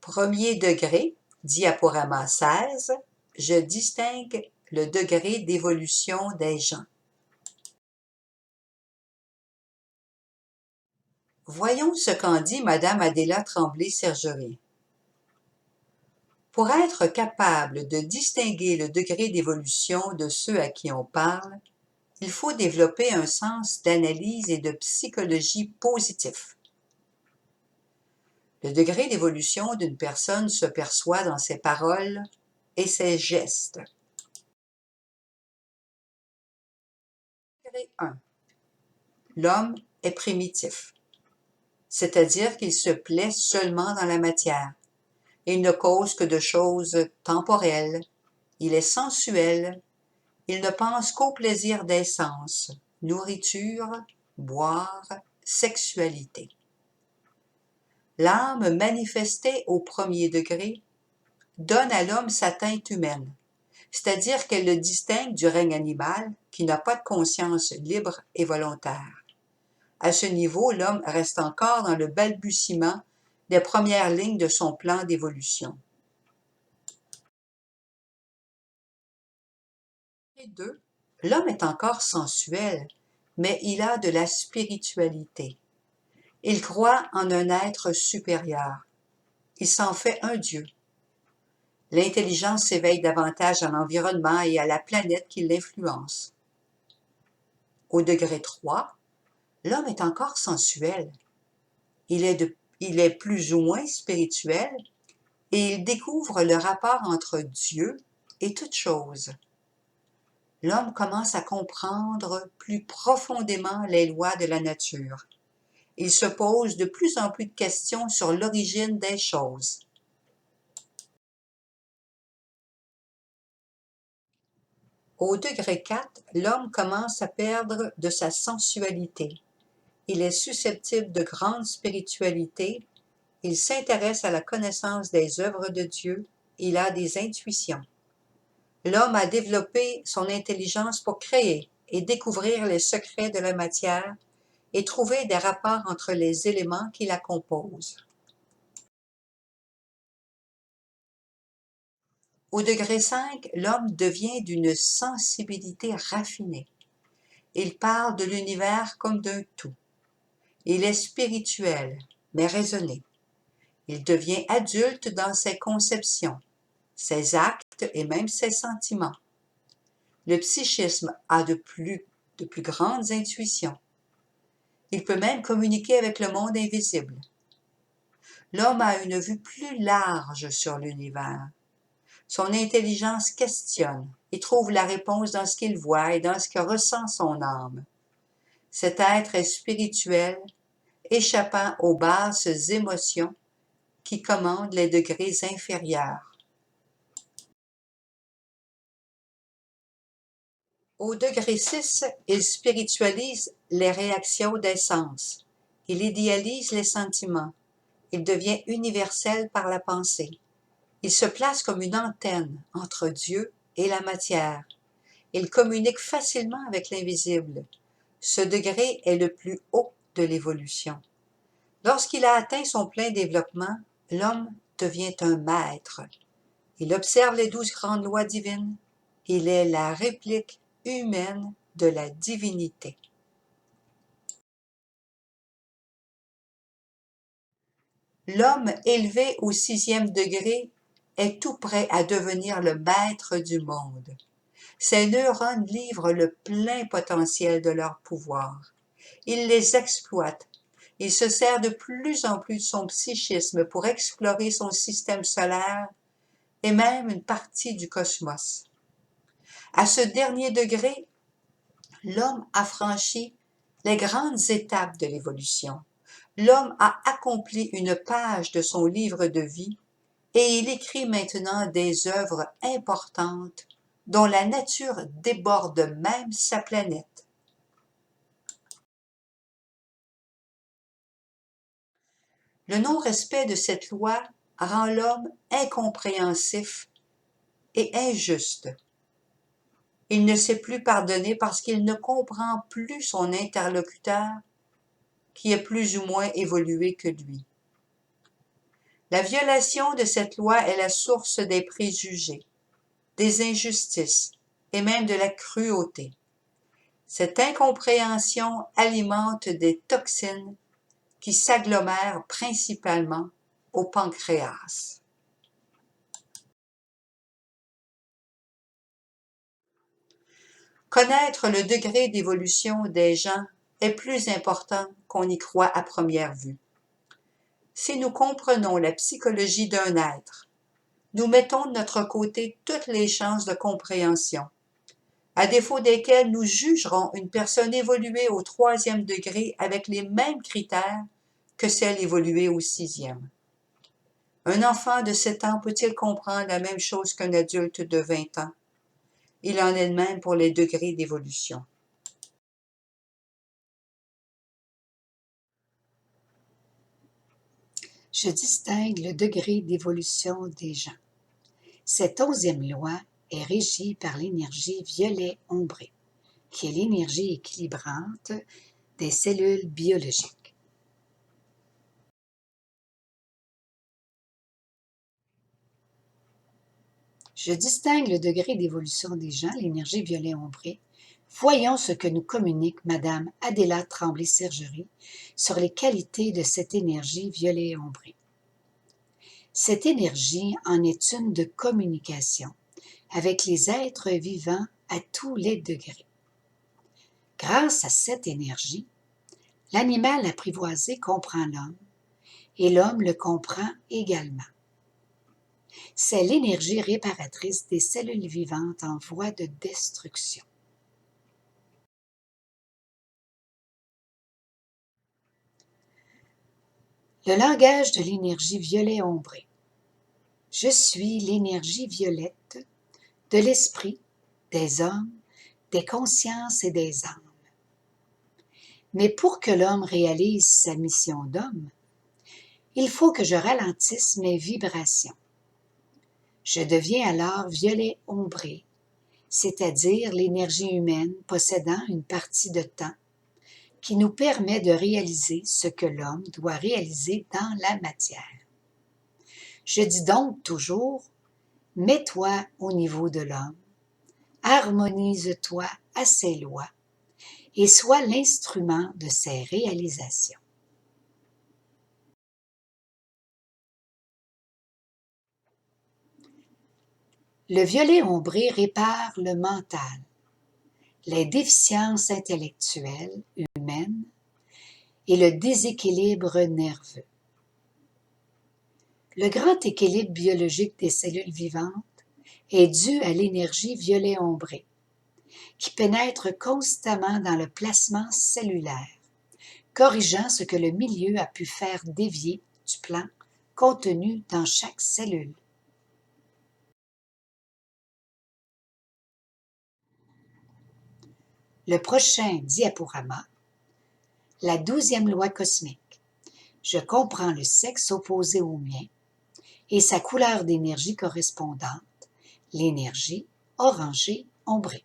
Premier degré, diaporama 16, je distingue le degré d'évolution des gens. Voyons ce qu'en dit Madame Adéla Tremblay-Sergeret. Pour être capable de distinguer le degré d'évolution de ceux à qui on parle, il faut développer un sens d'analyse et de psychologie positif. Le degré d'évolution d'une personne se perçoit dans ses paroles et ses gestes. Degré 1. L'homme est primitif, c'est-à-dire qu'il se plaît seulement dans la matière. Il ne cause que de choses temporelles, il est sensuel, il ne pense qu'au plaisir des sens, nourriture, boire, sexualité. L'âme manifestée au premier degré donne à l'homme sa teinte humaine, c'est-à-dire qu'elle le distingue du règne animal qui n'a pas de conscience libre et volontaire. À ce niveau, l'homme reste encore dans le balbutiement des premières lignes de son plan d'évolution. Et 2. L'homme est encore sensuel, mais il a de la spiritualité. Il croit en un être supérieur. Il s'en fait un Dieu. L'intelligence s'éveille davantage à l'environnement et à la planète qui l'influence. Au degré 3, l'homme est encore sensuel. Il est plus ou moins spirituel et il découvre le rapport entre Dieu et toute chose. L'homme commence à comprendre plus profondément les lois de la nature. Il se pose de plus en plus de questions sur l'origine des choses. Au degré 4, l'homme commence à perdre de sa sensualité. Il est susceptible de grande spiritualité, il s'intéresse à la connaissance des œuvres de Dieu, il a des intuitions. L'homme a développé son intelligence pour créer et découvrir les secrets de la matière et trouver des rapports entre les éléments qui la composent. Au degré 5, l'homme devient d'une sensibilité raffinée. Il parle de l'univers comme d'un tout. Il est spirituel, mais raisonné. Il devient adulte dans ses conceptions, ses actes et même ses sentiments. Le psychisme a de plus grandes intuitions. Il peut même communiquer avec le monde invisible. L'homme a une vue plus large sur l'univers. Son intelligence questionne et trouve la réponse dans ce qu'il voit et dans ce que ressent son âme. Cet être est spirituel, échappant aux basses émotions qui commandent les degrés inférieurs. Au degré 6, il spiritualise les réactions des sens. Il idéalise les sentiments. Il devient universel par la pensée. Il se place comme une antenne entre Dieu et la matière. Il communique facilement avec l'invisible. Ce degré est le plus haut de l'évolution. Lorsqu'il a atteint son plein développement, l'homme devient un maître. Il observe les 12 grandes lois divines. Il est la réplique humaine de la divinité. L'homme élevé au 6e degré est tout prêt à devenir le maître du monde. Ses neurones livrent le plein potentiel de leur pouvoir. Il les exploite. Il se sert de plus en plus de son psychisme pour explorer son système solaire et même une partie du cosmos. À ce dernier degré, l'homme a franchi les grandes étapes de l'évolution. L'homme a accompli une page de son livre de vie et il écrit maintenant des œuvres importantes dont la nature déborde même sa planète. Le non-respect de cette loi rend l'homme incompréhensif et injuste. Il ne sait plus pardonner parce qu'il ne comprend plus son interlocuteur qui est plus ou moins évolué que lui. La violation de cette loi est la source des préjugés, des injustices et même de la cruauté. Cette incompréhension alimente des toxines qui s'agglomèrent principalement au pancréas. Connaître le degré d'évolution des gens est plus important qu'on y croit à première vue. Si nous comprenons la psychologie d'un être, nous mettons de notre côté toutes les chances de compréhension, à défaut desquelles nous jugerons une personne évoluée au 3e degré avec les mêmes critères que celle évoluée au 6e. Un enfant de 7 ans peut-il comprendre la même chose qu'un adulte de 20 ans? Il en est de même pour les degrés d'évolution. Je distingue le degré d'évolution des gens. Cette 11e loi est régie par l'énergie violet-ombré, qui est l'énergie équilibrante des cellules biologiques. Je distingue le degré d'évolution des gens, l'énergie violet-ombré. Voyons ce que nous communique Madame Adéla Tremblay-Sergerie sur les qualités de cette énergie violet-ombré. Cette énergie en est une de communication avec les êtres vivants à tous les degrés. Grâce à cette énergie, l'animal apprivoisé comprend l'homme et l'homme le comprend également. C'est l'énergie réparatrice des cellules vivantes en voie de destruction. Le langage de l'énergie violet-ombré. Je suis l'énergie violette de l'esprit, des hommes, des consciences et des âmes. Mais pour que l'homme réalise sa mission d'homme, il faut que je ralentisse mes vibrations. Je deviens alors violet-ombré, c'est-à-dire l'énergie humaine possédant une partie de temps qui nous permet de réaliser ce que l'homme doit réaliser dans la matière. Je dis donc toujours, mets-toi au niveau de l'homme, harmonise-toi à ses lois et sois l'instrument de ses réalisations. Le violet-ombré répare le mental, les déficiences intellectuelles humaines et le déséquilibre nerveux. Le grand équilibre biologique des cellules vivantes est dû à l'énergie violet-ombré, qui pénètre constamment dans le plasma cellulaire, corrigeant ce que le milieu a pu faire dévier du plan contenu dans chaque cellule. Le prochain diaporama, la 12e loi cosmique. Je comprends le sexe opposé au mien et sa couleur d'énergie correspondante, l'énergie orangée ombrée.